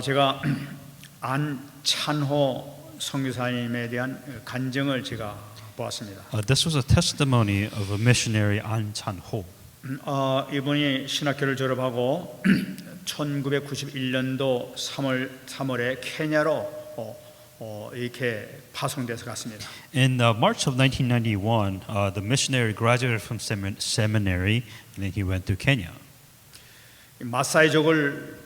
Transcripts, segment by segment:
제가 안찬호 선교사님에 대한 간증을 제가 보았습니다. This was a testimony of a missionary, An Chan-ho. 이분이 신학교를 졸업하고 1991년도 3월에 케냐로 이렇게 파송돼서 갔습니다. In March of 1991, the missionary graduated from seminary, and then he went to Kenya. 마사이족을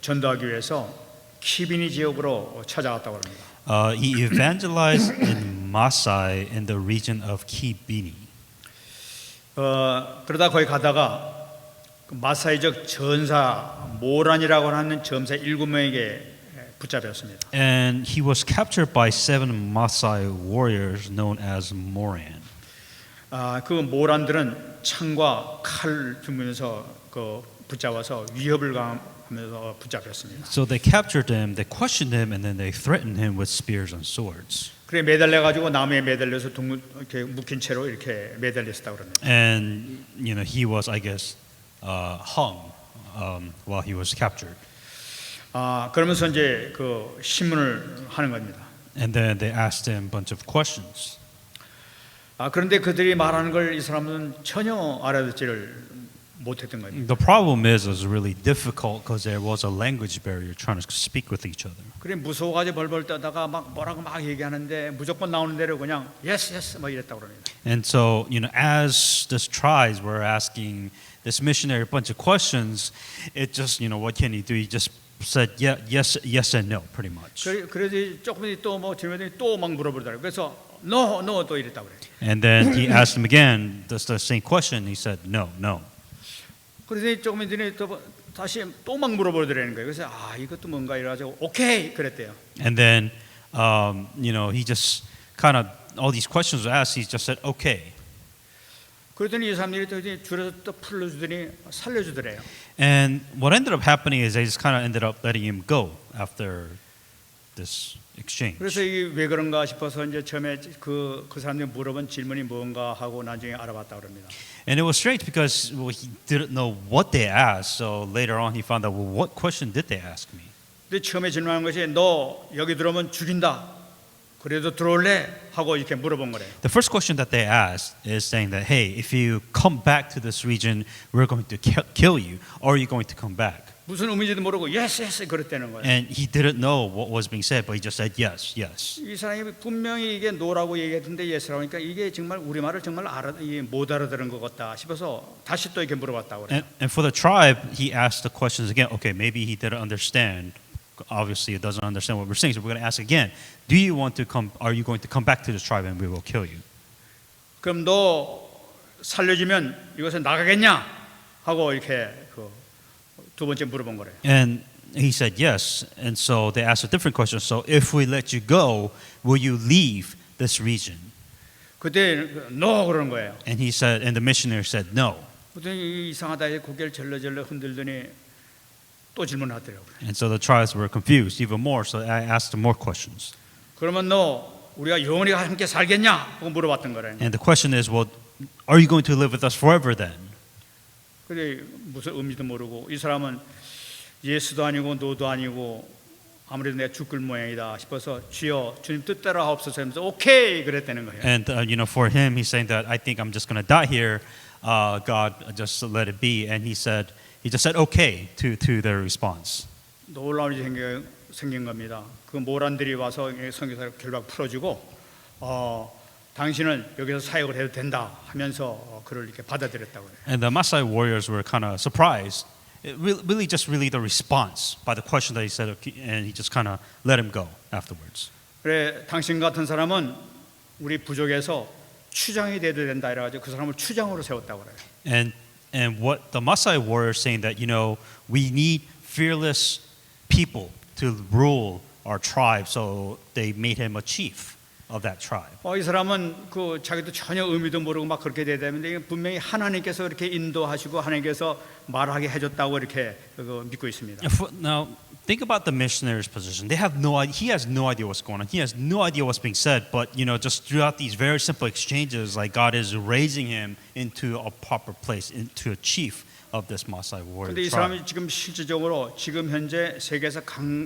전도하기 위해서 키비니 지역으로 찾아갔다고 합니다. He evangelized in Maasai in the region of Kibini. 그러다 거기 가다가 마사이족 전사 모란이라고 하는 전사 7명에게 붙잡혔습니다. And he was captured by 7 Maasai warriors known as Moran. 그 모란들은 창과 칼을 들면서 붙잡아서 위협을 가하면서 붙잡혔습니다. So they captured him, they questioned him, and then they threatened him with spears and swords. 그래 매달려 가지고 나무에 매달려서 이렇게 묶인 채로 이렇게 매달렸다고 그럽니다. And he was, I guess, hung while he was captured. 그러면서 이제 그 신문을 하는 겁니다. And then they asked him a bunch of questions. 그런데 그들이 말하는 걸 이 사람은 전혀 알아듣지를 못했던 겁니다. The problem is really difficult because there was a language barrier trying to speak with each other. 그래 무서워가지고 벌벌 떠다가 막 뭐라고 막 얘기하는데 무조건 나오는 대로 그냥 yes yes 막 이랬다고 그럽니다. And so as these tribes were asking this missionary a bunch of questions, it just what can he do? He just said yes and no pretty much. 그래서 조금 또뭐 질문이 또 막 물어보더라고요. 그래서 no 또 이랬다고 그래요. And then he asked him again the same question. He said no. 그래서 조금 전에 또 다시 또 막 물어보더라는 거예요. 그래서 이것도 뭔가 이래가지고 오케이 그랬대요. And then he just kind of all these questions were asked. He just said okay. 그랬더니 이 사람들이 또 줄여서 또 풀어주더니 살려주더래요. And what ended up happening is they just kind of ended up letting him go after this exchange. 그래서 이게 왜 그런가 싶어서 이제 처음에 그 사람들이 물어본 질문이 뭔가 하고 나중에 알아봤다 그럽니다. And it was strange because he didn't know what they asked. So later on he found out, well, what question did they ask me? 근데 처음에 질문한 것이 너 여기 들어오면 죽인다. 그래도 들어올래? 하고 이렇게 물어본 거래요. The first question that they asked is saying that, hey, if you come back to this region, we're going to kill you. Or are you going to come back? 무슨 의미인지도 모르고 yes yes 그랬다는 거예요. And he didn't know what was being said, but he just said yes. 이 사람이 분명히 이게 no라고 얘기했는데 yes라고 하니까 이게 정말 우리 말을 정말 못 알아들은 것 같다 싶어서 다시 또 이렇게 물어봤다고 그래요. And for the tribe, he asked the questions again. Okay, maybe he didn't understand. Obviously, it doesn't understand what we're saying. So we're going to ask again. Do you want to come? Are you going to come back to this tribe, and we will kill you? 그럼 너 살려주면 이것에 나가겠냐? 하고 이렇게 두 번째 물어본 거래요. And he said yes. And so they asked a different question. So if we let you go, will you leave this region? 그때 no 그러는 거예요. And he said, and the missionary said no. 그랬더니 이상하다 고개를 절레절레 흔들더니 또 질문하더라고요. And so the tribes were confused even more. So I asked them more questions. 그러면 너 우리가 영원히 함께 살겠냐? 하고 물어봤던 거래요. And the question is, well, are you going to live with us forever then? 근데 무슨 의미도 모르고 이 사람은 예수도 아니고 노도 아니고 아무래도 내가 죽을 모양이다 싶어서 주여 주님 뜻대로 하옵소서 하면서 오케이 그랬다는 거예요. And for him, he's saying that I think I'm just going to die here. God, just let it be. And he just said okay to their response. 놀라운 일이 생긴 겁니다. 그 모란들이 와서 선교사를 결박 풀어주고 당신은 여기서 사역을 해도 된다 하면서 그를 이렇게 받아들였다고 해요. And the Maasai warriors were kind of surprised. It really the response by the question that he said, and he just kind of let him go afterwards. 그래 당신 같은 사람은 우리 부족에서 추장이 돼도 된다 이래가지고 그 사람을 추장으로 세웠다고 그래요. And what the Maasai warriors saying that we need fearless people to rule our tribe, so they made him a chief of that tribe. 이 사람은 그 자기도 전혀 의미도 모르고 막 그렇게 되는데 분명히 하나님께서 이렇게 인도하시고 하나님께서 말하게 해줬다고 이렇게 믿고 있습니다. Now think about the missionary's position. They have no idea. He has no idea what's going on. He has no idea what's being said. But just throughout these very simple exchanges, like God is raising him into a proper place, into a chief of this Maasai warrior 그런데 이 tribe. 사람이 지금 실질적으로 지금 현재 세계에서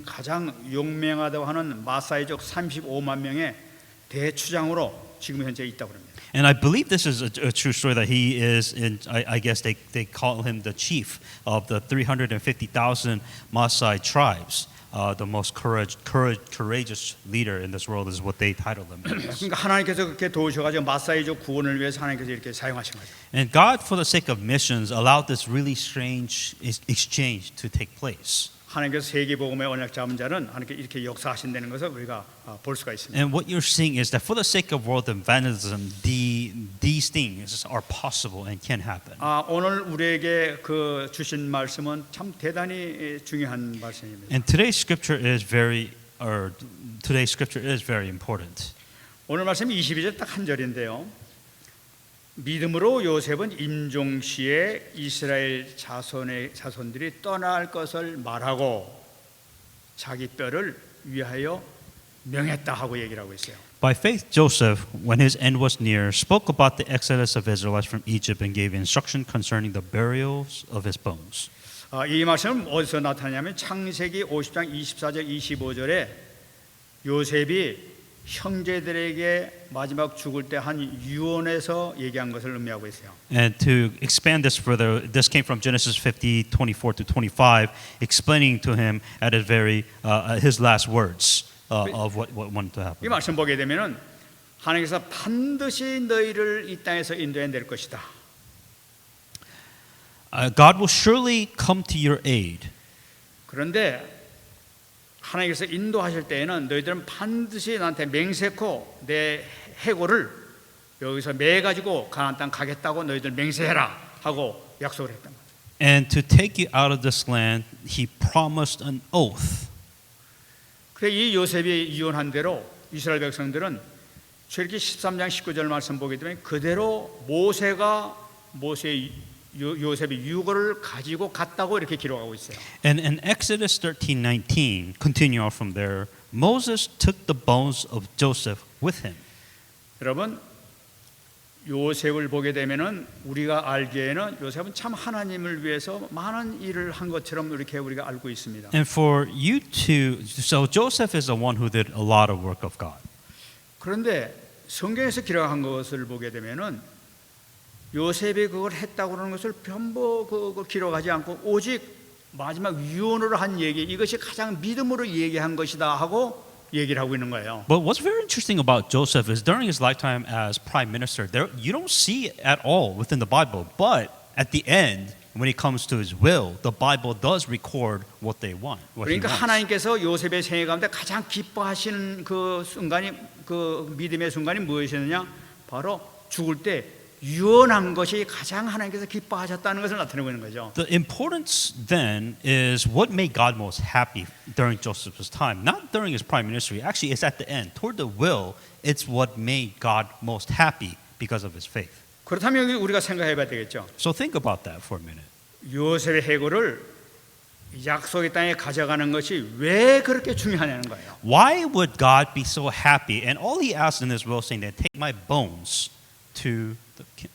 가장 용맹하다고 하는 마사이족 35만 명의 대추장으로 지금 현재 있다고 합니다. And I believe this is a true story that he is in, I guess they call him the chief of the 350,000 Maasai tribes. The most courageous leader in this world is what they title him. 그러니까 하나님께서 그렇게 도우셔가지고 마사이족 구원을 위해서 하나님께서 이렇게 사용하신 거죠. And God, for the sake of missions, allowed this really strange exchange to take place. 하나님께서 세계복음의 언약 잡은 자는 하나님께 이렇게 역사하신다는 것을 우리가 볼 수가 있습니다. And what you're seeing is that for the sake of world evangelism, these things are possible and can happen. 오늘 우리에게 그 주신 말씀은 참 대단히 중요한 말씀입니다. And today's scripture is very important. 오늘 말씀 22절 딱 한 절인데요. 믿음으로 요셉은 임종시에 이스라엘 자손들이 떠날 것을 말하고 자기 뼈를 위하여 명했다 하고 얘기를 하고 있어요. By faith, Joseph, when his end was near, spoke about the exodus of Israelites from Egypt and gave instruction concerning the burials of his bones. 이 말씀은 어디서 나타나냐면 창세기 50장 24절 25절에 요셉이 형제들에게 마지막 죽을 때 한 유언에서 얘기한 것을 의미하고 있어요. And to expand this further, this came from Genesis 50:24 to 25, explaining to him at his last words of what wanted to 이 happen. 말씀 보게 되면은 하나님께서 반드시 너희를 이 땅에서 인도해 낼 것이다. God will surely come to your aid. 그런데 하나님께서 인도하실 때에는 너희들은 반드시 나한테 맹세코 내 해골을 여기서 매 가지고 가나안 땅 가겠다고 너희들 맹세해라 하고 약속을 했단 말이에요. And to take you out of this land, he promised an oath. 그래 이 요셉이 유언한 대로 이스라엘 백성들은 출애굽기 13장 19절 말씀 보게 되면 그대로 모세의 요셉이 유골을 가지고 갔다고 이렇게 기록하고 있어요. And in Exodus 13:19, continue on from there, Moses took the bones of Joseph with him. 여러분 요셉을 보게 되면은 우리가 알기에는 요셉은 참 하나님을 위해서 많은 일을 한 것처럼 이렇게 우리가 알고 있습니다. And for you to, so Joseph is the one who did a lot of work of God. 그런데 성경에서 기록한 것을 보게 되면은 요셉이 그걸 했다고 하는 것을 전부 그걸 기록하지 않고 오직 마지막 유언으로 한 얘기 이것이 가장 믿음으로 얘기한 것이다 하고 얘기를 하고 있는 거예요. But what's very interesting about Joseph is during his lifetime as prime minister, you don't see it at all within the Bible. But at the end, when it comes to his will, the Bible does record what they want. What he 그러니까 wants. 하나님께서 요셉의 생애 가운데 가장 기뻐하시는 그 순간이 그 믿음의 순간이 무엇이었느냐? 바로 죽을 때 유언한 것이 가장 하나님께서 기뻐하셨다는 것을 나타내고 있는 거죠. The importance then is what made God most happy during Joseph's time. Not during his prime ministry. Actually, it's at the end. Toward the will, it's what made God most happy because of his faith. 그렇다면 우리가 생각해봐야 되겠죠. So think about that for a minute. 요셉의 해골을 약속의 땅에 가져가는 것이 왜 그렇게 중요하냐는 거예요. Why would God be so happy? And all he asked in his will saying that take my bones to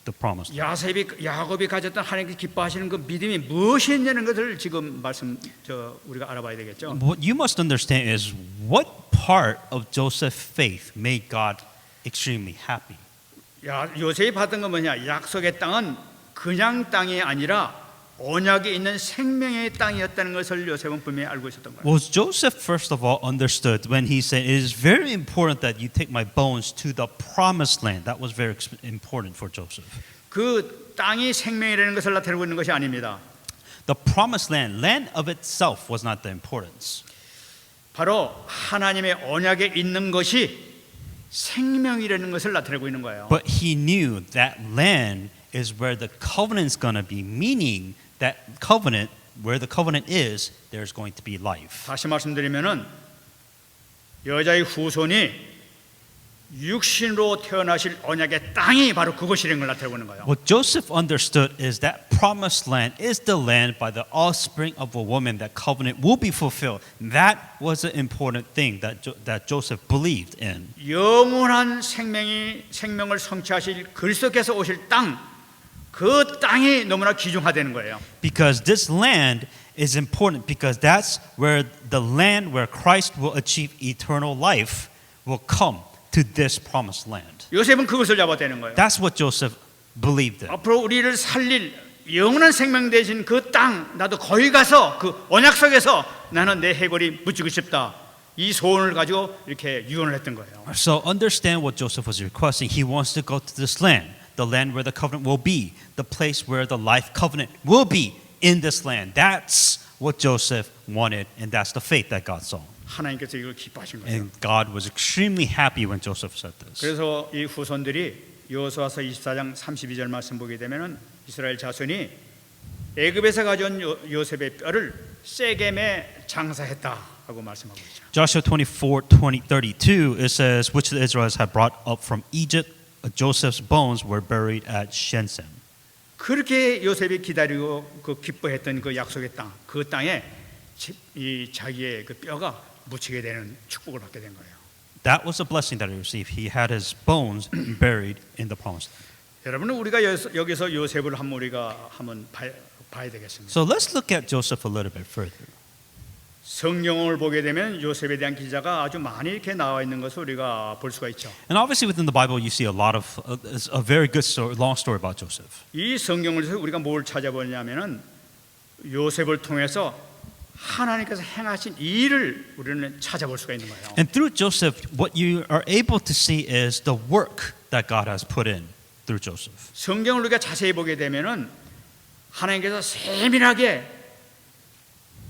the promised land. 야곱이 가졌던 하나님께 기뻐하시는 그 믿음이 무엇이었냐는 것을 지금 우리가 알아봐야 되겠죠. What you must understand is what part of Joseph's faith made God extremely happy. 요셉이 받은 건 뭐냐? 약속의 땅은 그냥 땅이 아니라 언약에 있는 생명의 땅이었다는 것을 요셉은 분명히 알고 있었던 거예요. Was Joseph first of all understood when he said it is very important that you take my bones to the promised land. That was very important for Joseph. 그 땅이 생명이라는 것을 나타내고 있는 것이 아닙니다. The promised land of itself was not the importance. 바로 하나님의 언약에 있는 것이 생명이라는 것을 나타내고 있는 거예요. But he knew that land is where the covenant is going to be, meaning that covenant, where the covenant is, there's going to be life. 다시 말씀드리면은 여자의 후손이 육신으로 태어나실 언약의 땅이 바로 그것이라는 걸 나타내고 있는 거예요. What Joseph understood is that promised land is the land by the offspring of a woman that covenant will be fulfilled. That was an important thing that Joseph believed in. 영원한 생명을 성취하실 그리스도께서 오실 땅, 그 땅이 너무나 귀중하다는 거예요. Because this land is important because that's where the land where Christ will achieve eternal life will come to this promised land. 요셉은 그것을 잡아대는 거예요. That's what Joseph believed in. 앞으로 우리를 살릴 영원한 생명 되신 그 땅, 나도 거기 가서 그 언약 속에서 나는 내 해골이 묻히고 싶다. 이 소원을 가지고 이렇게 유언을 했던 거예요. So understand what Joseph was requesting. He wants to go to this land, the land where the covenant will be, the place where the life covenant will be in this land. That's what Joseph wanted, and that's the faith that God saw. 하나님께서 이걸 기뻐하신 거예요. And God was extremely happy when Joseph said this. 그래서 이 후손들이 여호수아서 24장 32절 말씀 보게 되면은 이스라엘 자손이 애굽에서 가져온 요셉의 뼈를 세겜에 장사했다 하고 말씀하고 있죠. Joshua 24:32 it says, which the Israelites had brought up from Egypt, Joseph's bones were buried at Shechem. 그렇게 요셉이 기다리고 그 기뻐했던 그 약속의 땅, 그 땅에 이 자기의 그 뼈가 묻히게 되는 축복을 받게 된 거예요. That was a blessing that he received. He had his bones buried in the promised land. 여러분 우리가 여기서 요셉을 우리가 한번 봐야 되겠습니다. So let's look at Joseph a little bit further. 성경을 보게 되면 요셉에 대한 기사가 아주 많이 이렇게 나와 있는 것을 우리가 볼 수가 있죠. And obviously within the Bible you see a lot of a very good story, long story about Joseph. 이 성경을 통해서 우리가 뭘 찾아보냐면은 요셉을 통해서 하나님께서 행하신 일을 우리는 찾아볼 수가 있는 거예요. And through Joseph what you are able to see is the work that God has put in through Joseph. 성경을 우리가 자세히 보게 되면은 하나님께서 세밀하게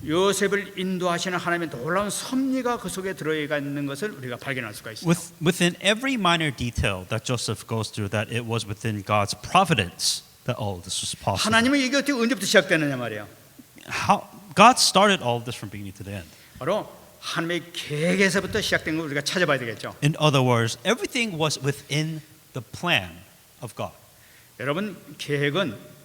요셉을 인도하시는 하나님의 놀라운 섭리가 그 속에 들어가 있는 것을 우리가 발견할 수가 있어요. Within every minor detail that Joseph goes through, that it was within God's providence that all of this was possible. 하나님은 이게 어떻게 언제부터 시작되느냐 말이에요. God started all of this from beginning to the end. 바로 하나님의 계획에서부터 시작된 걸 우리가 찾아봐야 되겠죠. In other words, everything was within the plan of God. 여러분 계획은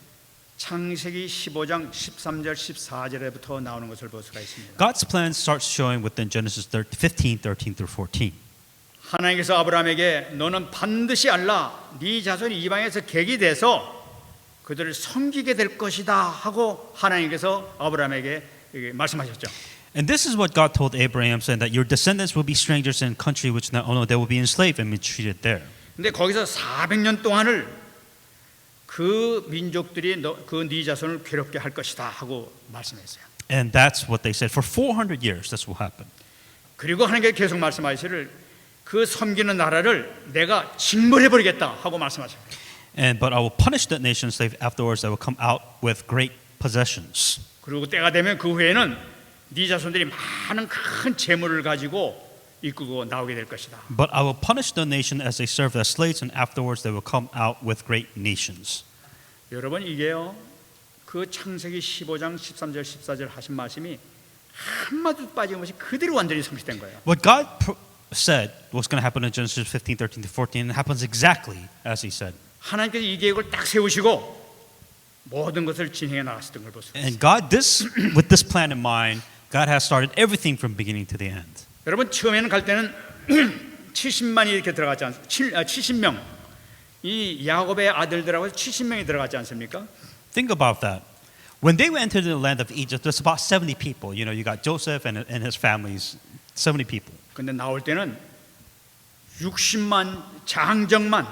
창세기 15장 13절 14절에부터 나오는 것을 볼 수가 있습니다. God's plan starts showing within Genesis 15:13 through 14. 하나님께서 아브라함에게 너는 반드시 알라 네 자손이 이방에서 객이 돼서 그들을 섬기게 될 것이다 하고 하나님께서 아브라함에게 말씀하셨죠. And this is what God told Abraham, saying that your descendants will be strangers in a country which not only they will be enslaved and mistreated there. 근데 거기서 400년 동안을 그 민족들이 그 네 자손을 괴롭게 할 것이다 하고 말씀했어요. And that's what they said. For 400 years, this will happen. 그리고 하나님께서 계속 말씀하시기를 그 섬기는 나라를 내가 징벌해 버리겠다 하고 말씀하셨어요. But I will punish that nation slave afterwards. They will come out with great possessions. 그리고 때가 되면 그 후에는 네 자손들이 많은 큰 재물을 가지고 이끌고 나오게 될 것이다. But I will punish the nation as they serve as slaves, and afterwards they will come out with great nations. 여러분 이게요. 그 창세기 15장 13절 14절 하신 말씀이 한마디도 빠짐없이 그대로 완전히 성취된 거예요. What God said was going to happen in Genesis 15:13 to 14, and it happens exactly as He said. 하나님께서 이 계획을 딱 세우시고 모든 것을 진행해 나갔던 걸 볼 수 있어요. And God, with this plan in mind, God has started everything from beginning to the end. 여러분 처음에는 갈 때는 70만이 이렇게 들어갔지 않습니까? 70명 이 야곱의 아들들하고 70명이 들어갔지 않습니까? Think about that. When they went into the land of Egypt, there's about 70 people. You know, you got Joseph and his families, 70 people. 근데 나올 때는 60만 장정만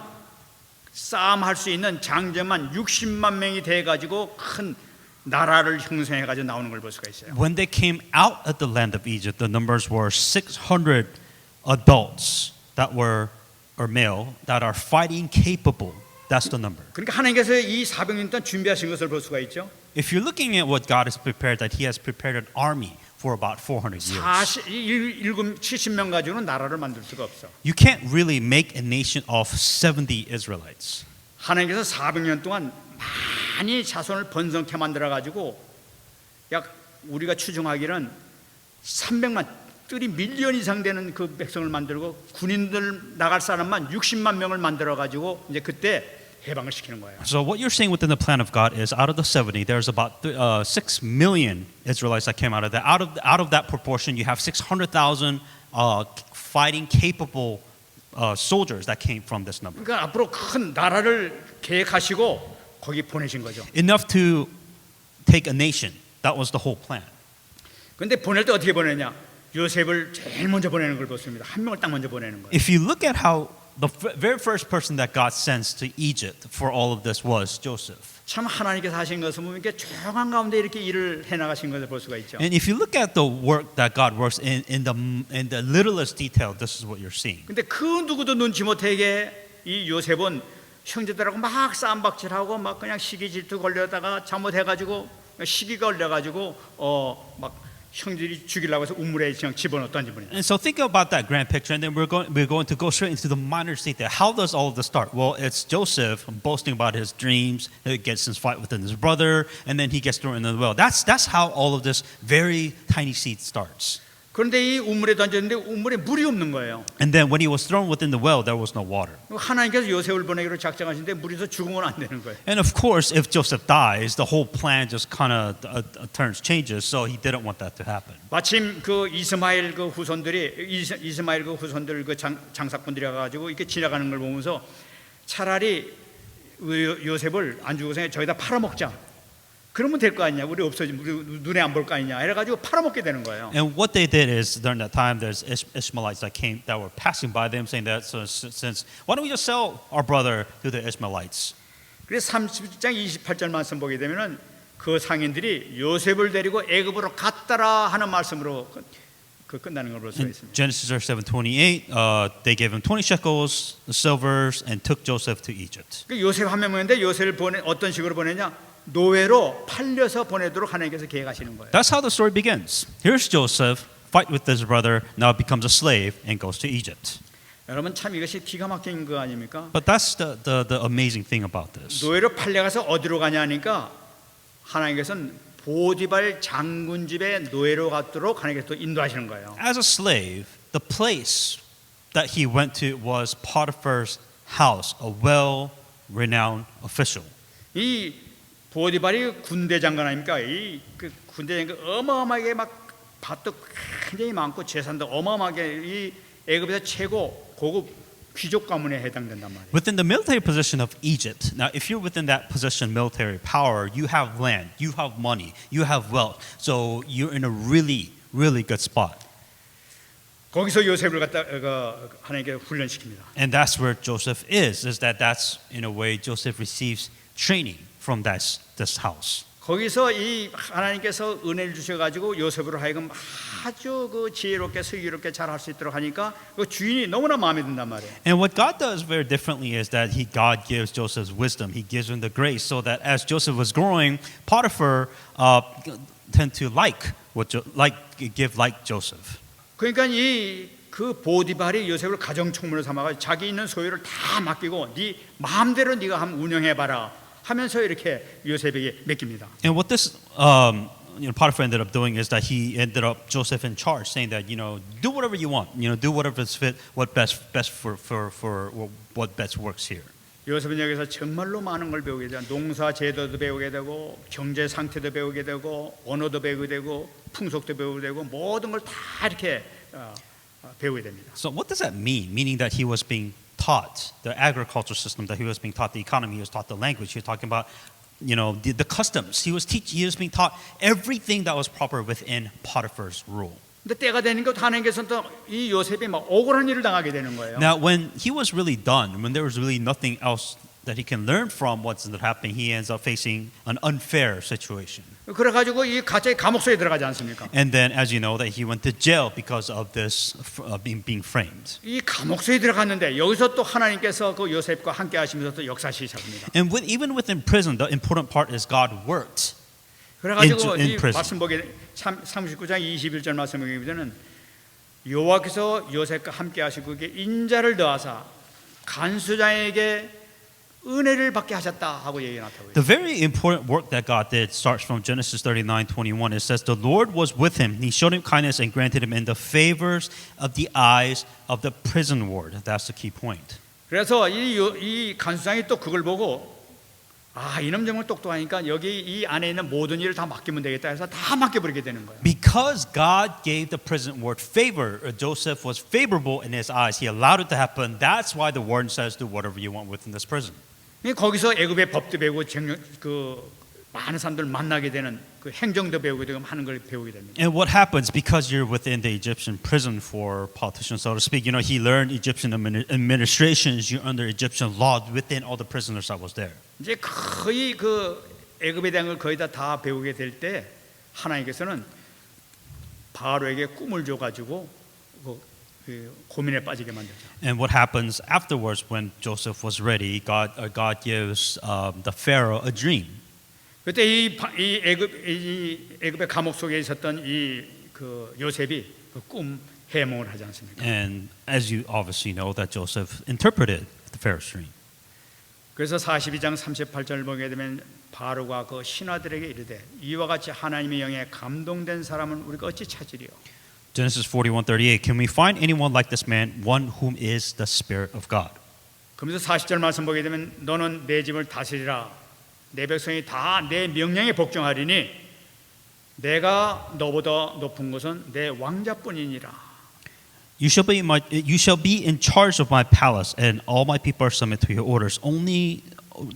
싸움할 수 있는 장정만 60만 명이 돼 가지고 큰 나라를 형성해 가지고 나오는 걸 볼 수가 있어요. When they came out of the land of Egypt, the numbers were 600 adults that were or male that are fighting capable. That's the number. 그러니까 하나님께서 이 400년 동안 준비하신 것을 볼 수가 있죠. If you're looking at what God has prepared, that He has prepared an army for about 400 years. 70명 가지고는 나라를 만들 수가 없어. You can't really make a nation of 70 Israelites. 하나님께서 400년 동안 많이 자손을 번성케 만들어 가지고 약 우리가 추정하기는 300만 30밀리언 이상 되는 그 백성을 만들고 군인들 나갈 사람만 60만 명을 만들어 가지고 이제 그때 해방을 시키는 거예요. So what you're seeing within the plan of God is out of the 70, there's about 6 million Israelites that came out of that. Out of that proportion, you have 600,000 fighting capable soldiers that came from this number. 그러니까 앞으로 큰 나라를 계획하시고 거기 보내신 거죠. enough to take a nation. That was the whole plan. 근데 보낼 때 어떻게 보내냐? 요셉을 제일 먼저 보내는 걸 봤습니다. 한 명을 딱 먼저 보내는 거예요. If you look at how the very first person that God sends to Egypt for all of this was Joseph. 참 하나님께서 하신 것을 보면 이렇게 조용한 가운데 이렇게 일을 해 나가신 것을 볼 수가 있죠. And if you look at the work that God works in the littlest detail, this is what you're seeing. 근데 그 누구도 눈치 못하게 이 요셉은 형제들하고 막 싸움박질하고 막 그냥 시기 질투 걸려다가 잘못해가지고 시기가 걸려가지고 막 형들이 죽이려고 해서 우물에 그냥 집어넣었다는 분이에요. And so think about that grand picture, and then we're going to go straight into the minor detail. How does all of this start? Well, it's Joseph boasting about his dreams. He gets in fight within his brother, and then he gets thrown into the well. That's how all of this very tiny seed starts. 그런데 이 우물에 던졌는데 우물에 물이 없는 거예요. And then when he was thrown within the well, there was no water. 하나님께서 요셉을 보내기로 작정하신데 물에서 죽으면 안 되는 거예요. And of course, if Joseph dies, the whole plan just kind of changes. So he didn't want that to happen. 마침 그 이스마엘 그 후손들 그 장사꾼들이 와가지고 이렇게 지나가는 걸 보면서 차라리 요셉을 안 죽어서 저기다 팔아먹자. 그러면 될 거 아니냐? 우리 없어지면 우리 눈에 안 볼 거 아니냐? 이래가지고 팔아먹게 되는 거예요. And what they did is during that time, there's Ishmaelites that were passing by them, saying that since why don't we just sell our brother to the Ishmaelites? 그래서 30장 28절 말씀 보게 되면은 그 상인들이 요셉을 데리고 애굽으로 갔다라 하는 말씀으로 끝나는 걸 볼 수가 In 있습니다. Genesis 7:28, they gave him 20 shekels, the silvers, and took Joseph to Egypt. 그 요셉 한 명인데 요셉을 어떤 식으로 보내냐? 노예로 팔려서 보내도록 하나님께서 계획하시는 거예요. That's how the story begins. Here's Joseph, fight with his brother, now becomes a slave and goes to Egypt. 여러분 참 이것이 기가 막힌 거 아닙니까? But that's the amazing thing about this. 노예로 팔려가서 어디로 가냐 하니까 하나님께서는 보디발 장군 집에 노예로 갔도록 하나님께서 또 인도하시는 거예요. As a slave, the place that he went to was Potiphar's house, a well-renowned official. 이 보디발이 군대 장관 아닙니까? 이 그 군대 장관 어마어마하게 막 밭도 굉장히 많고 재산도 어마어마하게 이 애굽에서 최고 고급 귀족 가문에 해당된단 말이에요. Within the military position of Egypt, now if you're within that position, military power, you have land, you have money, you have wealth, so you're in a really, really good spot. 거기서 요셉을 갖다 하나님께 훈련시킵니다. And that's where Joseph is that's in a way Joseph receives training from this house. 거기서 이 하나님께서 은혜를 주셔가지고 요셉으로 하여금 아주 그 지혜롭게 슬기롭게 잘할 수 있도록 하니까 그 주인이 너무나 마음에 든단 말이에요. And what God does very differently is that God gives Joseph's wisdom. He gives him the grace so that as Joseph was growing, Potiphar tend to give Joseph. 그러니까 그 보디발이 요셉을 가정 총무로 삼아가 자기 있는 소유를 다 맡기고 네 마음대로 네가 한번 운영해봐라 하면서 이렇게 요셉에게 맡깁니다. And what this Potiphar ended up doing is that he ended up Joseph in charge, saying that do whatever you want, do whatever is fit, what best for what best works here. 요셉은 여기서 정말로 많은 걸 배우게 돼요. 농사 제도도 배우게 되고 경제 상태도 배우게 되고 언어도 배우게 되고 풍속도 배우게 되고 모든 걸 다 이렇게 배우게 됩니다. So what does that mean? Meaning that he was being taught the agricultural system, that he was being taught the economy, he was taught the language, he was talking about the customs. He was being taught everything that was proper within Potiphar's rule. 근데 때가 되니까 하나님께서는 또 이 요셉이 막 억울한 일을 당하게 되는 거예요. Now, when he was really done, when there was really nothing else that he can learn from what's happening, he ends up facing an unfair situation. 그래가지고 이 갑자기 감옥소에 들어가지 않습니까? And then, as you know, that he went to jail because of this being framed. 이 감옥소에 들어갔는데 여기서 또 하나님께서 그 요셉과 함께 하시면서 또 역사하시기 시작합니다. And even within prison, the important part is God worked. 그래가지고 in 이 prison. 말씀 보게 39장 21절 말씀 보게 되면 여호와께서 요셉과 함께 하시고 그게 인자를 더하사 간수장에게 은혜를 받게 하셨다 하고 얘기가 나타나고 The very important work that God did starts from Genesis 39:21. It says, "The Lord was with him; He showed him kindness and granted him in the favors of the eyes of the prison ward." That's the key point. 그래서 이 간수장이 또 그걸 보고 이놈 정말 똑똑하니까 여기 이 안에 있는 모든 일을 다 맡기면 되겠다 해서 다 맡겨버리게 되는 거예요. Because God gave the prison ward favor, Joseph was favorable in his eyes. He allowed it to happen. That's why the warden says, "Do whatever you want within this prison." 거기서 애굽의 법도 배우고 많은 사람들 만나게 되는 그 행정도 배우게 되고 하는 걸 배우게 됩니다. And what happens because you're within the Egyptian prison for politicians, so to speak? You know, he learned Egyptian administrations. You're under Egyptian law within all the prisoners that was there. 이제 거의 그 애굽에 대한 걸 거의 다 배우게 될 때 하나님께서는 바로에게 꿈을 줘가지고 고민에 빠지게 만들죠. And what happens afterwards when Joseph was ready? God gives the Pharaoh a dream. 그때 이 애굽의 감옥 속에 있었던 그 요셉이 그 꿈 해몽을 하지 않습니까? And as you obviously know, that Joseph interpreted the Pharaoh's dream. 그래서 42장 38절을 보게 되면 바로가 그 신하들에게 이르되 이와 같이 하나님의 영에 감동된 사람은 우리가 어찌 찾으리요? Genesis 41:38. Can we find anyone like this man, one whom is the Spirit of God? 그러면서 40절 말씀 보게 되면 너는 내 집을 다스리라 내 백성이 다 내 명령에 복종하리니 내가 너보다 높은 것은 내 왕자뿐이니라. You shall be in charge of my palace, and all my people are submit to your orders. Only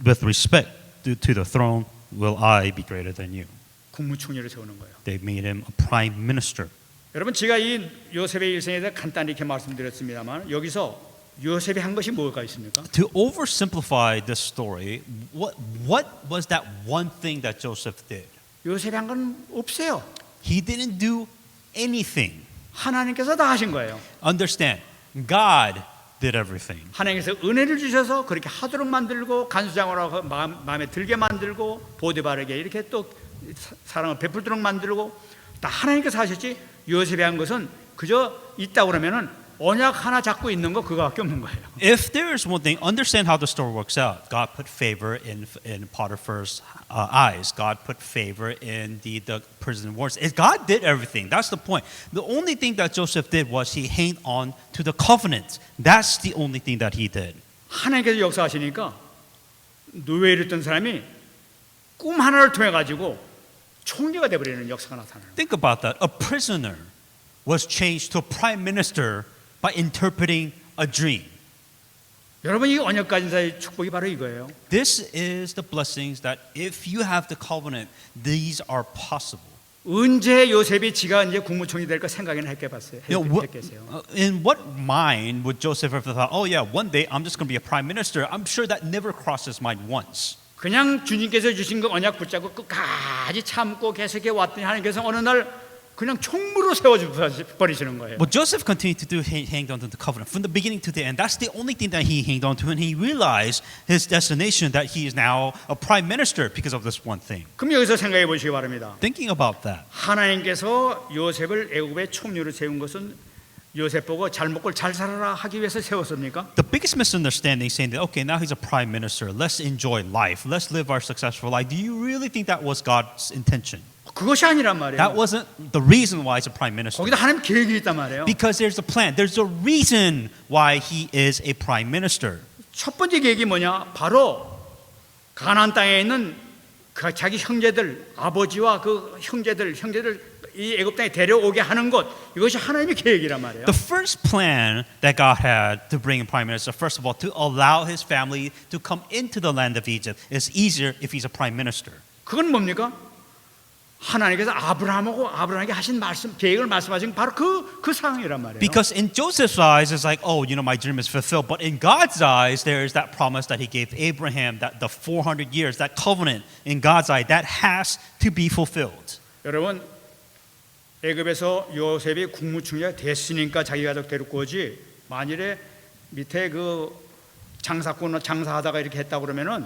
with respect to the throne will I be greater than you. 국무총리를 세우는 거예요. They made him a prime minister. 여러분 제가 이 요셉의 일생에 대해 간단히 이렇게 말씀드렸습니다만 여기서 요셉이 한 것이 뭐가 있습니까? To oversimplify this story, what was that one thing that Joseph did? 요셉이 한 건 없어요. He didn't do anything. 하나님께서 다 하신 거예요. Understand, God did everything. 하나님께서 은혜를 주셔서 그렇게 하도록 만들고 간수장으로 마음에 들게 만들고 보디발에게 이렇게 또 사랑을 베풀도록 만들고 다 하나님께서 하셨지 요셉이 한 것은 그저 있다 그러면은 언약 하나 잡고 있는 거 그거밖에 없는 거예요. If there is one thing, understand how the story works out. God put favor in Potiphar's eyes. God put favor in the prison wards. God did everything. That's the point. The only thing that Joseph did was he hung on to the covenant. That's the only thing that he did. 하나님께서 역사하시니까 노예에 있던 사람이 꿈 하나를 통해 가지고 총리가 되어버리는 역사가 나타나요. Think about that. A prisoner was changed to a prime minister by interpreting a dream. 여러분 이 언약 가진 자의 축복이 바로 이거예요. This is the blessings that if you have the covenant, these are possible. 언제 요셉이 지가 이제 국무총리 될까 생각이나 했겠어요. In what mind would Joseph have thought, oh yeah, one day I'm just going to be a prime minister? I'm sure that never crossed his mind once. 그냥 주님께서 주신 그 언약 붙잡고 끝까지 참고 계속해 왔더니 하나님께서 어느 날 그냥 총무로 세워버리시는 거예요. But Joseph continued to hang on to the covenant from the beginning to the end. That's the only thing that he hanged on to, and he realized his destination that he is now a prime minister because of this one thing. 그럼 여기서 생각해 보시기 바랍니다. Thinking about that, 하나님께서 요셉을 애굽의 총리로 세운 것은 요셉 보고 잘 먹고 잘 살아라 하기 위해서 세웠습니까? the biggest misunderstanding is saying that okay, now he's a prime minister. Let's enjoy life. Let's live our successful life. Do you really think that was God's intention? 그것이 아니란 말이에요. That wasn't the reason why he's a prime minister. 거기다 하나님 계획이 있단 말이에요. Because there's a plan. There's a reason why he is a prime minister. 첫 번째 계획이 뭐냐? 바로 가나안 땅에 있는 그 자기 형제들, 아버지와 그 형제들 이 애굽 땅에 데려오게 하는 것 이것이 하나님의 계획이란 말이에요. The first plan that God had to bring a prime minister, first of all, to allow his family to come into the land of Egypt is easier if he's a prime minister. 그건 뭡니까? 하나님께서 아브라함에게 하신 계획을 말씀하신 바로 그 상황이란 말이에요. Because in Joseph's eyes, it's like, oh, you know, my dream is fulfilled. But in God's eyes, there is that promise that He gave Abraham, that the 400 years, that covenant in God's eye, that has to be fulfilled. 여러분, 애굽에서 요셉이 국무총리가 됐으니까 자기 가족 데리고 오지. 만일에 밑에 그 장사하다가 이렇게 했다 그러면은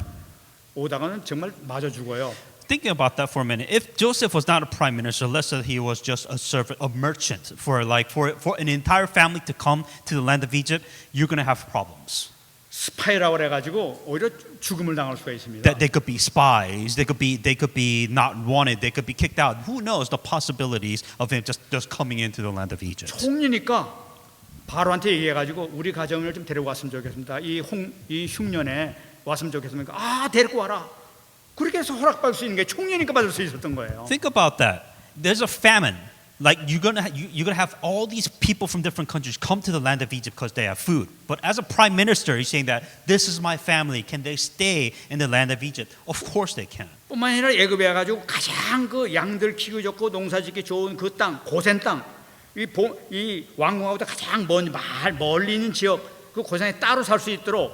오다가는 정말 맞아 죽어요. Thinking about that for a minute, if Joseph was not a prime minister, let's say he was just a servant, a merchant, for an entire family to come to the land of Egypt, you're going to have problems. 스파이라고 해가지고 오히려 죽음을 당할 수가 있습니다. That they could be spies, they could be not wanted, they could be kicked out. Who knows the possibilities of him just coming into the land of Egypt? 총리니까 바로한테 얘기해가지고 우리 가정을 좀 데리고 왔으면 좋겠습니다. 이 흉년에 왔으면 좋겠습니까? 데리고 와라. 그렇게 해서 허락받을 수 있는 게 총리니까 받을 수 있었던 거예요. Think about that. There's a famine. Like you're gonna have all these people from different countries come to the land of Egypt because they have food. But as a prime minister, he's saying that this is my family. Can they stay in the land of Egypt? Of course they can. 뿐만 아니라 애굽에 가지고 가장 그 양들 키우기 좋고 농사짓기 좋은 그 땅, 고센 땅, 이 왕궁하고도 가장 멀리 있는 지역, 그 고센에 따로 살 수 있도록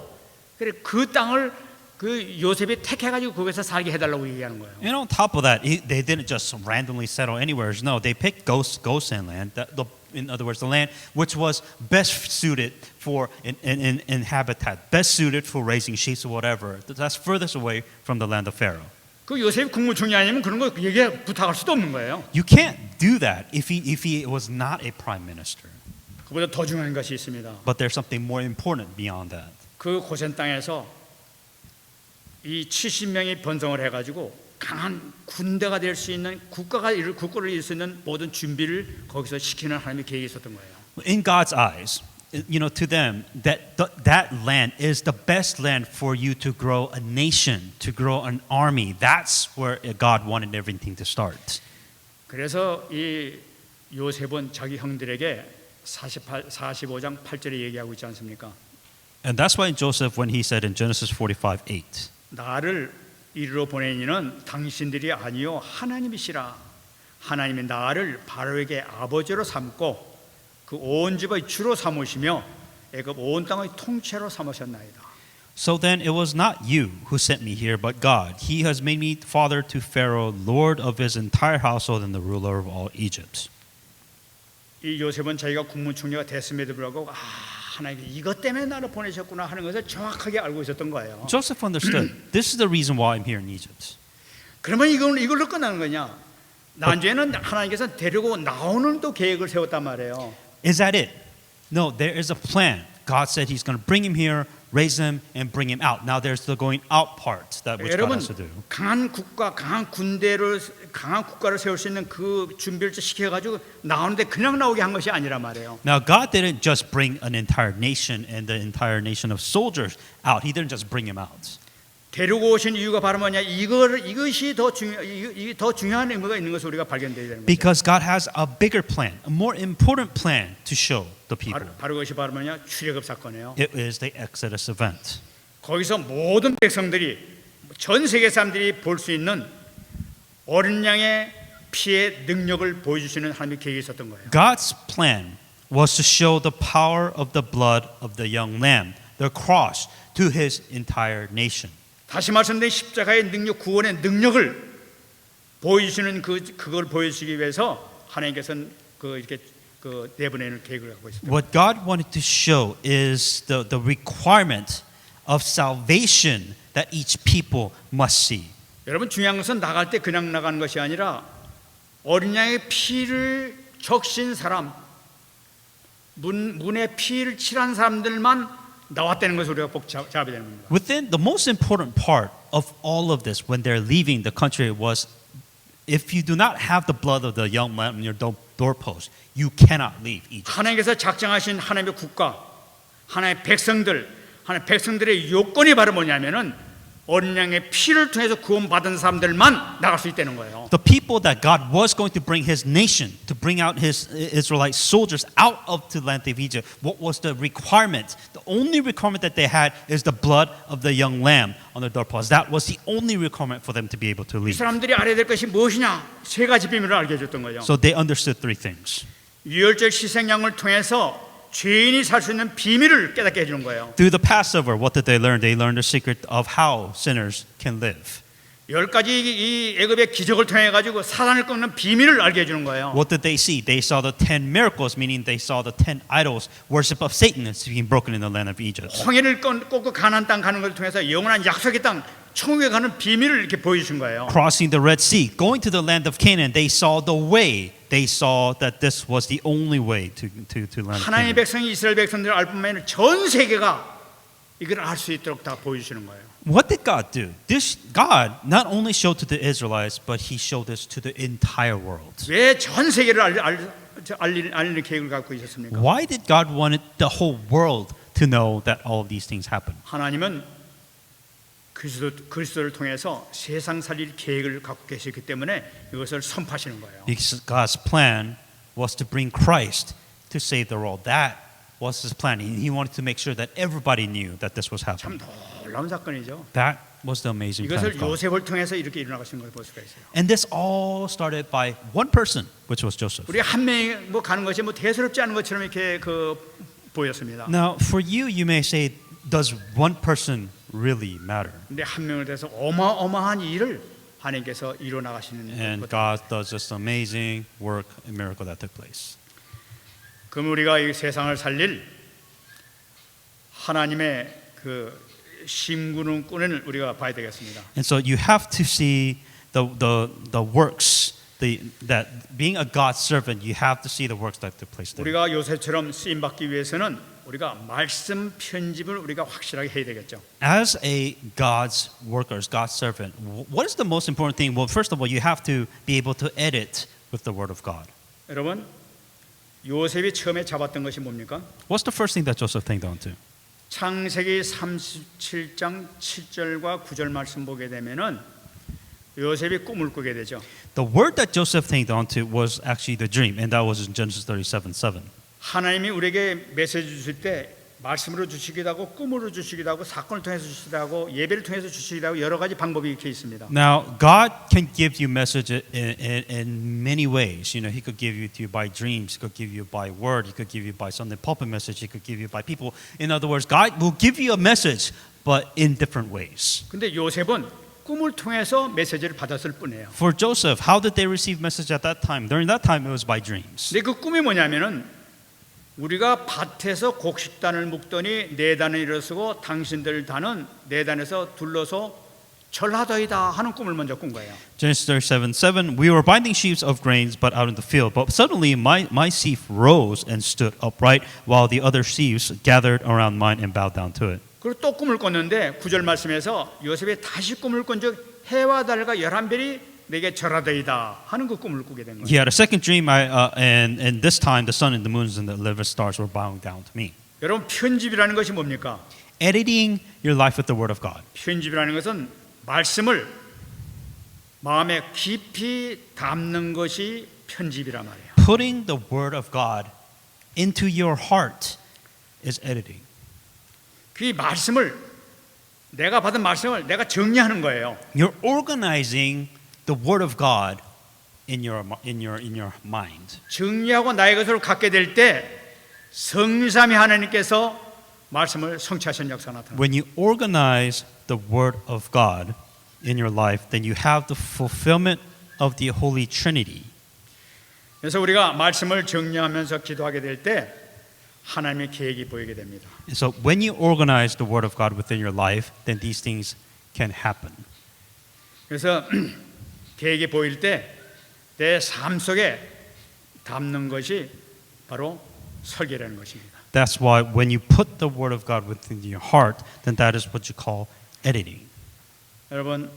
그래 그 땅을 그 요셉이 택해가지고 거기서 살게 해달라고 얘기하는 거예요. And on top of that, they didn't just randomly settle anywhere. No, they picked Goshen land. In other words, the land which was best suited for in habitat, best suited for raising sheep or whatever. That's furthest away from the land of Pharaoh. 그 요셉이 국무총리 아니면 그런 거 부탁할 수도 없는 거예요. You can't do that if he was not a prime minister. 그보다 더 중요한 것이 있습니다. But there's something more important beyond that. 그 고센 땅에서 이 70명이 번성을 해가지고 강한 군대가 될 수 있는 국가를 이룰 수 있는 모든 준비를 거기서 시키는 하나님의 계획이 있었던 거예요. In God's eyes, to them, that land is the best land for you to grow a nation, to grow an army. That's where God wanted everything to start. 그래서 이 요셉은 자기 형들에게 45장 8절에 얘기하고 있지 않습니까? And that's why Joseph, when he said in Genesis 45:8, 나를 이리로 보낸 이는 당신들이 아니요 하나님이시라. 하나님이 나를 바로에게 아버지로 삼고 그 온 집의 주로 삼으시며 애굽 온 땅의 통치로 삼으셨나이다. So then it was not you who sent me here, but God. He has made me father to Pharaoh, lord of his entire household and the ruler of all Egypt. 이 요셉은 자기가 국무총리가 됐음에도 불구하고 하나님이 이것 때문에 나를 보내셨구나 하는 것을 정확하게 알고 있었던 거예요. Joseph understood. This is the reason why I'm here in Egypt. 그러면 이걸로 끝나는 거냐? 나중에는 하나님께서 데리고 나오는 또 계획을 세웠단 말이에요. Is that it? No, there is a plan. God said He's going to bring him here, raise him, and bring him out. Now there's the going out part that which God 여러분 has to do. 강한 국가를 세울 수 있는 그 준비를 시켜가지고 나오는데 그냥 나오게 한 것이 아니란 말이에요. Now God didn't just bring an entire nation and the entire nation of soldiers out. He didn't just bring him out. 데리고 오신 이유가 바로 뭐냐? 이것이 더 중요한 의미가 있는 것을 우리가 발견돼야 되는 거죠. Because God has a bigger plan, a more important plan to show the people. 바로 그것이 바로 뭐냐? 출애굽 사건이에요. It is the Exodus event. 거기서 모든 백성들이 전 세계 사람들이 볼 수 있는 어린 양의 피의 능력을 보여주시는 하나님의 계획이 있었던 거예요. God's plan was to show the power of the blood of the young lamb, the cross, to His entire nation. 다시 말씀드린 십자가의 능력, 구원의 능력을 보여주시는 그걸 보여주시기 위해서 하나님께서는 이렇게 내보내는 계획을 갖고 있습니다. What God wanted to show is the requirement of salvation that each people must see. 여러분 중요한 것은 나갈 때 그냥 나가는 것이 아니라 어린 양의 피를 적신 사람, 문에 피를 칠한 사람들만 나왔다는 것을 우리가 꼭 잡아야 되는 겁니다. Within the most important part of all of this, when they're leaving the country, was if you do not have the blood of the young lamb on your doorpost, you cannot leave Egypt. 하나님께서 작정하신 하나님의 국가, 하나님의 백성들의 요건이 바로 뭐냐면은 어린 양의 피를 통해서 구원받은 사람들만 나갈 수 있다는 거예요. The people that God was going to bring His nation, to bring out His Israelite soldiers out of the land of Egypt, what was the requirement? The only requirement that they had is the blood of the young lamb on their doorpost. That was the only requirement for them to be able to 이 leave. 사람들이 알아야 될 것이 무엇이냐? 세 가지 비밀을 알게 해줬던 거예요. So they understood three things. 유월절 희생양을 통해서 죄인이 살 수 있는 비밀을 깨닫게 해주는 거예요. Through the Passover, what did they learn? They learned the secret of how sinners can live. 10가지 이 애굽의 기적을 통해 가지고 사단을 꺾는 비밀을 알게 해주는 거예요. What did they see? They saw the 10 miracles, meaning they saw the 10 idols, worship of Satan is being broken in the land of Egypt. 홍해를 꺾고 가나안 땅 가는 것을 통해서 영원한 약속의 땅 천국에 가는 비밀을 이렇게 보여주신 거예요. Crossing the Red Sea, going to the land of Canaan, they saw the way. They saw that this was the only way to land of 하나님의 Canaan. 백성이 이스라엘 백성들을 알 뿐만 아니라 전 세계가 이걸 알 수 있도록 다 보여주시는 거예요. What did God do? This God not only showed to the Israelites, but He showed this to the entire world. 왜 전 세계를 알리는 계획을 갖고 있었습니까? Why did God want the whole world to know that all of these things happened? 하나님은 그리스도를 통해서 세상 살릴 계획을 갖고 계시기 때문에 이것을 선포하시는 거예요. Because God's plan was to bring Christ to save the world. That was his plan. He wanted to make sure that everybody knew that this was 참 happening. 놀라운 사건이죠. That was the amazing plan 이것을 of God. 요셉을 통해서 이렇게 일어나신 걸 볼 수가 있어요. And this all started by one person, which was Joseph. 우리 한 명이 뭐 가는 것이 뭐 대수롭지 않은 것처럼 이렇게 보였습니다. Now, for you, you may say, does one person really matter? 근데 한 명을 대해서 어마어마한 일을 하나님께서 이루어 나가시는 And 것. God does this amazing work and miracle that took place. 그럼 우리가 이 세상을 살릴 하나님의 그 심구는꾼을 우리가 봐야 되겠습니다. And so you have to see the works, that being a God's servant, you have to see the works that took place there. 우리가 요셉처럼 쓰임 받기 위해서는 우리가 말씀 편집을 우리가 확실하게 해야 되겠죠. As a God's worker, as God's servant, what is the most important thing? Well, first of all, you have to be able to edit with the Word of God. 여러분, 요셉이 처음에 잡았던 것이 뭡니까? What's the first thing that Joseph held on to? 창세기 37장 7절과 9절 말씀 보게 되면은 요셉이 꿈을 꾸게 되죠. The word that Joseph held on to was actually the dream, and that was in Genesis 37:7. 하나님이 우리에게 메시지 주실 때 말씀으로 주시기도 하고 꿈으로 주시기도 하고 사건을 통해서 주시기도 하고 예배를 통해서 주시기도 하고 여러 가지 방법이 이렇게 있습니다. Now, God can give you message in many ways. You know, He could give you to you by dreams. He could give you by word. He could give you by Sunday pulpit message. He could give you by people. In other words, God will give you a message, but in different ways. 근데 요셉은 꿈을 통해서 메시지를 받았을 뿐이에요. For Joseph, how did they receive message at that time? During that time, it was by dreams. 근데 그 꿈이 뭐냐면은 우리가 밭에서 곡식단을 묶더니 네 단을 일어서고 당신들 단은 네 단에서 둘러서 절하더이다 하는 꿈을 먼저 꾼 거예요. Genesis 37:7. We were binding sheaves of grains, but out in the field. But suddenly my sheaf rose and stood upright, while the other sheaves gathered around mine and bowed down to it. 그리고 또 꿈을 꿨는데 9절 말씀에서 요셉이 다시 꿈을 꾼즉 해와 달과 11별이 내게 절하더이다 하는 그 꿈을 꾸게 된 거예요. He had a second dream, and this time the sun and the moons and the 11 stars were bowing down to me. 여러분 편집이라는 것이 뭡니까? Editing your life with the Word of God. 편집이라는 것은 말씀을 마음에 깊이 담는 것이 편집이란 말이에요. Putting the Word of God into your heart is editing. 그 말씀을 내가 받은 말씀을 내가 정리하는 거예요. You're organizing the Word of God in your mind. 정리하고 나의 것으로 갖게 될 때 성삼위 하나님께서 말씀을 성취하신 역사가 나타납니다. When you organize the Word of God in your life, then you have the fulfillment of the Holy Trinity. 그래서 우리가 말씀을 정리하면서 기도하게 될 때 하나님의 계획이 보이게 됩니다. And so when you organize the Word of God within your life, then these things can happen. 그래서 계획이 보일 때 내 삶 속에 담는 것이 바로 설계라는 것입니다. That's why when you put the Word of God within your heart, then that is what you call editing. 여러분,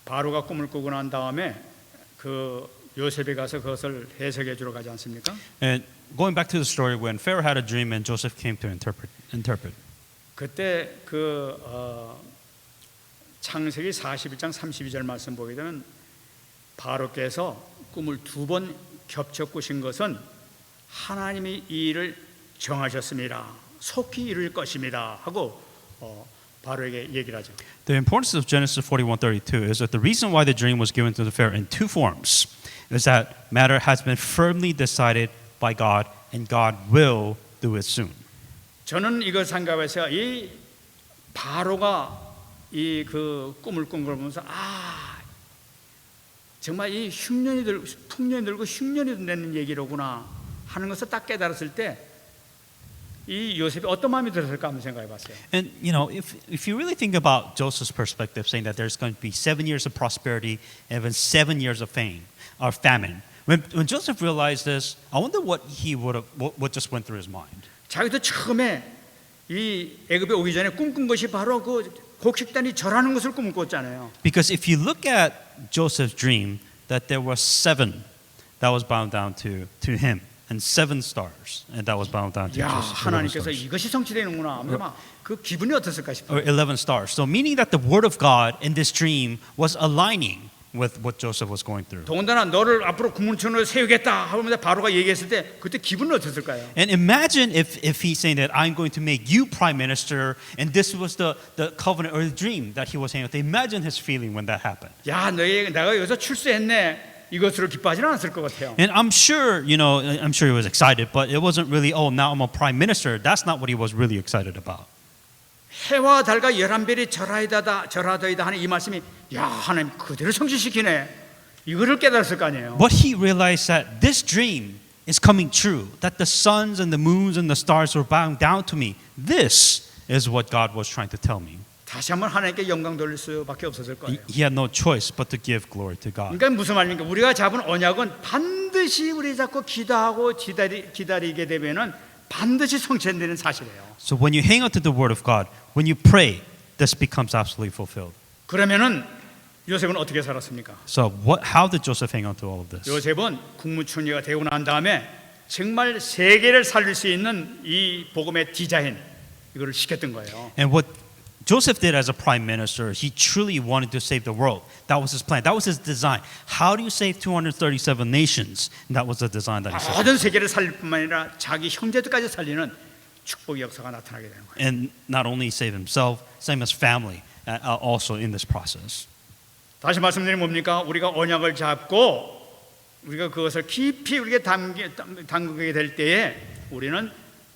바로가 꿈을 꾸고 난 다음에 그 요셉이 가서 그것을 해석해 주러 가지 않습니까? And going back to the story when Pharaoh had a dream and Joseph came to interpret. 그때 그 창세기 41장 32절 말씀 보게 되면 바로께서 꿈을 두 번 겹쳐 꾸신 것은 하나님이 이 일을 정하셨습니다. 속히 이룰 것입니다. 하고 바로에게 얘기를 하죠. The importance of Genesis 41:32 is that the reason why the dream was given to the Pharaoh in two forms is that matter has been firmly decided by God and God will do it soon. 저는 이걸 생각해서 이 바로가 이 그 꿈을 꾼 걸 보면서 정말 이 흉년이 들고 풍년이 들고 흉년이 되는 얘기로구나 하는 것을 딱 깨달았을 때 이 요셉이 어떤 마음이 들었을까 한번 생각해 봤어요. And you know, if you really think about Joseph's perspective, saying that there's going to be 7 years of prosperity and even 7 years of famine. When Joseph realized this, I wonder what he would have, what just went through his mind. 자기도 처음에 이 애굽에 오기 전에 꿈꾼 것이 바로 그 곡식단이 절하는 것을 꿈을 꿨잖아요. Because if you look at Joseph's dream, that there was 7 that was bound down to him, and 7 stars, and that was bound down to 야, Joseph. 하나님께서 이것이 성취되는구나. 아마 그 기분이 어땠을까 싶어요. Or 11 stars. So meaning that the word of God in this dream was aligning with what Joseph was going through. 더군다나 너를 앞으로 국문총리로 세우겠다 하면서 바로가 얘기했을 때 그때 기분은 어땠을까요? And imagine if he's saying that I'm going to make you prime minister, and this was the covenant or the dream that he was saying. Imagine his feeling when that happened. 야, 내가 여기서 출세했네. 이것으로 기뻐하지는 않았을 것 같아요. And I'm sure he was excited, but it wasn't really, oh, now I'm a prime minister. That's not what he was really excited about. 해와 달과 11별이 절하더이다 하는 이 말씀이 야, 하나님 그대로 성취시키네. 이거를 깨달았을 거 아니에요. But he realized that this dream is coming true, that the suns and the moons and the stars were bowing down to me. This is what God was trying to tell me. 다시 한번 하나님께 영광 돌릴 수밖에 없었을 거예요. He had no choice but to give glory to God. 그러니까 무슨 말입니까? 우리가 잡은 언약은 반드시 우리 잡고 기도하고 기다리게 되면은 반드시 성취되는 사실이에요. So when you hang on to the word of God, when you pray, this becomes absolutely fulfilled. 그러면은 요셉은 어떻게 살았습니까? So how did Joseph hang on to all of this? 요셉은 국무총리가 되고 난 다음에 정말 세계를 살릴 수 있는 이 복음의 디자인 이거를 시켰던 거예요. And what Joseph did as a prime minister, he truly wanted to save the world. That was his plan. That was his design. How do you save 237 nations? And that was the design that he set. 모든 세계를 살릴 뿐만 아니라 자기 형제들까지 살리는 축복의 역사가 나타나게 되는 거예요. And not only save himself, save his family also in this process. 다시 말씀드리면 뭡니까? 우리가 언약을 잡고 우리가 그것을 깊이 우리가 담그게 될 때에 우리는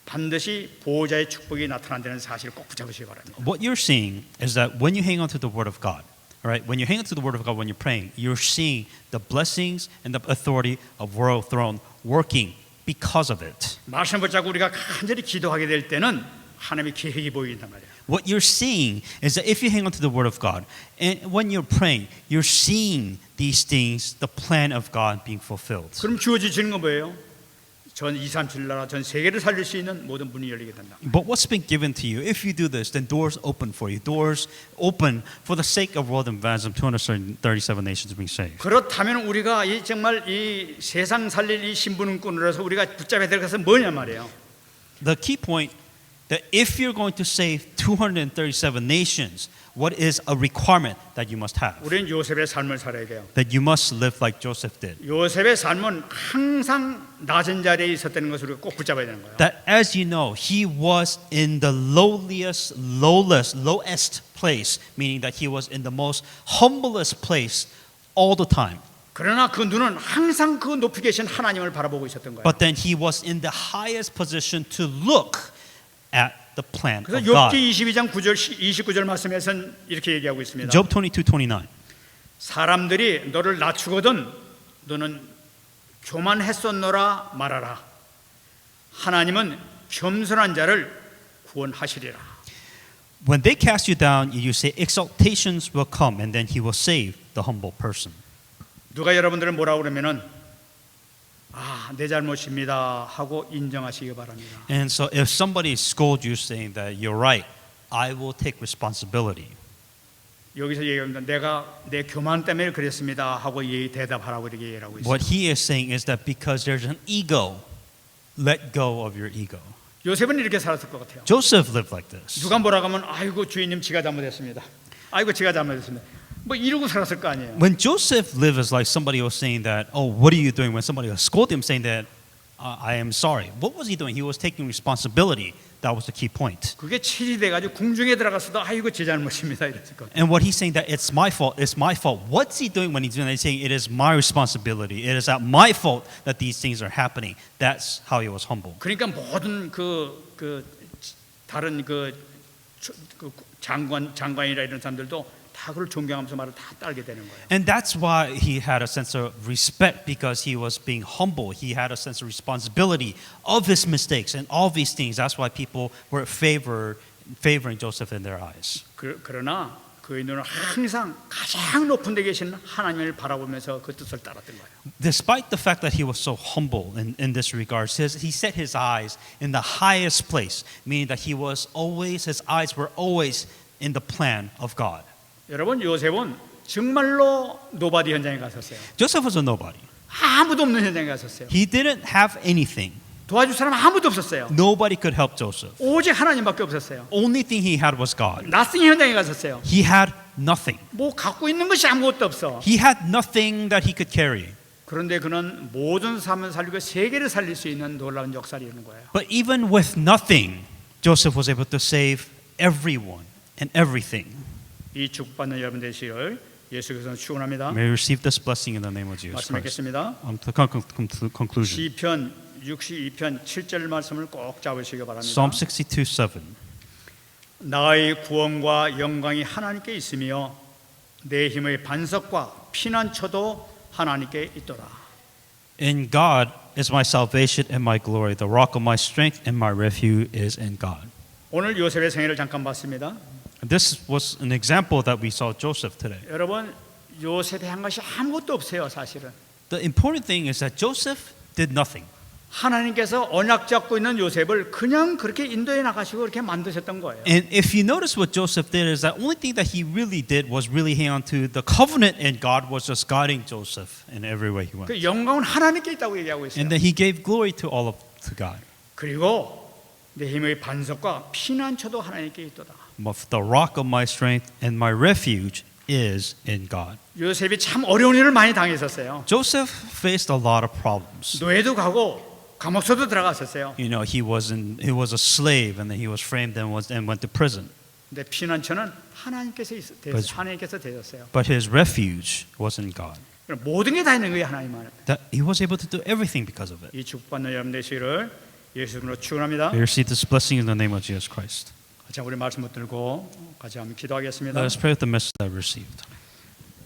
반드시 보호자의 축복이 나타난다는 사실을 꼭 붙잡으시기 바랍니다. What you're seeing is that when you hang on to the word of God, right? When you hang on to the word of God when you're praying, you're seeing the blessings and the authority of world throne working because of it. 말씀 붙잡고 우리가 간절히 기도하게 될 때는 하나님의 계획이 보인단 말이에요. What you're seeing is that if you hang on to the word of God, and when you're praying, you're seeing these things, the plan of God being fulfilled. 그럼 주어지는 건 뭐예요? 전 237 나라 전 세계를 살릴 수 있는 모든 문이 열리게 된다. But what's been given to you, if you do this, then doors open for you. Doors open for the sake of world evangelism, 237 nations being saved. 그렇다면 우리가 정말 이 세상 살릴 이 신분꾼으로서 우리가 붙잡아야 될 것은 뭐냐 말이에요. The key point that if you're going to save 237 nations, what is a requirement that you must have? 우리는 요셉의 삶을 살아야 돼요. That you must live like Joseph did. 요셉의 삶은 항상 낮은 자리에 있었다는 것을 우리가 꼭 붙잡아야 되는 거예요. That as you know, he was in the lowest place, meaning that he was in the most humblest place all the time. 그러나 그 눈은 항상 그 높이 계신 하나님을 바라보고 있었던 거예요. But then he was in the highest position to look at the plan 그래서 of God. 욥기 22장 9절 29절 말씀에서는 이렇게 얘기하고 있습니다. Job 22:29. 사람들이 너를 낮추거든 너는 교만했었노라 말하라. 하나님은 겸손한 자를 구원하시리라. When they cast you down, you say exaltations will come, and then he will save the humble person. 누가 여러분들을 뭐라고 그러면은 내 잘못입니다 하고 인정하시기 바랍니다. And so if somebody scolds you saying that you're right, I will take responsibility. 여기서 얘기합니다. 내가 내 교만 때문에 그랬습니다 하고 대답하라고 이렇게 얘기하고 있어요. What he is saying is that because there's an ego, let go of your ego. 요셉은 이렇게 살았을 것 같아요. Joseph lived like this. 누가 뭐라고 하면 아이고 주인님 지가 잘못했습니다. 아이고 제가 잘못했습니다. 뭐 이러고 살았을 거 아니에요. When Joseph lived as like somebody was saying that, oh, what are you doing? When somebody was scolding him saying that, I am sorry. What was he doing? He was taking responsibility. That was the key point. 그게 칠이 돼가지고 궁중에 들어갔어도 아이고 제 잘못입니다 이랬을 것 같아요. And what he's saying that it's my fault. What's he doing when he's doing that? He's saying it is my responsibility. It is at my fault that these things are happening. That's how he was humble. 그러니까 모든 다른 장관이라 이런 사람들도 다 그걸 존경하면서 말을 다 따르게 되는 거예요. And that's why he had a sense of respect because he was being humble. He had a sense of responsibility of his mistakes and all these things. That's why people were favoring Joseph in their eyes. 그러나 그의 눈은 항상 가장 높은 데 계신 하나님을 바라보면서 그 뜻을 따랐던 거예요. Despite the fact that he was so humble in this regard, he set his eyes in the highest place, meaning that his eyes were always in the plan of God. 여러분 요셉은 정말로 노바디 현장에 갔었어요. Joseph was a nobody. 아무도 없는 현장에 갔었어요. He didn't have anything. 도와줄 사람 아무도 없었어요. Nobody could help Joseph. 오직 하나님밖에 없었어요. Only thing he had was God. 낯선 현장에 갔었어요. He had nothing. 뭐 갖고 있는 것이 아무것도 없어. He had nothing that he could carry. 그런데 그는 모든 사람을 살리고 세계를 살릴 수 있는 놀라운 역사를 이루는 거예요. But even with nothing, Joseph was able to save everyone and everything. 이 축복받는 여러분 되시기를 예수께서 축원합니다. May you receive this blessing in the name of Jesus 말씀 Christ. 읽겠습니다. To conclusion. 시편 62편 7절 말씀을 꼭 잡으시기 바랍니다. Psalm 62:7. 나의 구원과 영광이 하나님께 있으며 내 힘의 반석과 피난처도 하나님께 있도다. In God is my salvation and my glory. The rock of my strength and my refuge is in God. 오늘 요셉의 생애를 잠깐 봤습니다. This was an example that we saw Joseph today. 여러분 요셉이 한 것이 아무것도 없어요, 사실은. The important thing is that Joseph did nothing. 하나님께서 언약 잡고 있는 요셉을 그냥 그렇게 인도해 나가시고 그렇게 만드셨던 거예요. And if you notice what Joseph did is that only thing that he really did was really hang on to the covenant, and God was just guiding Joseph in every way he went. 그 영광은 하나님께 있다고 얘기하고 있어요. And then he gave glory to God. 그리고 내 힘의 반석과 피난처도 하나님께 있도다. But the rock of my strength and my refuge is in God. 요셉이 참 어려운 일을 많이 당했었어요. Joseph faced a lot of problems. 노예도 가고 감옥소도 들어갔었어요. You know, he was a slave, and then he was framed and went to prison. 근데 피난처는 하나님께서 되셨어요. But his refuge was in God. 모든 게 다 있는 거예요, 하나님 안에. That he was able to do everything because of it. 이 축복받는 여러분 되시기를 예수님으로 축원합니다. We receive this blessing in the name of Jesus Christ. 자, 우리 말씀 붙들고 같이 한번 기도하겠습니다. Let us pray with the message that we received.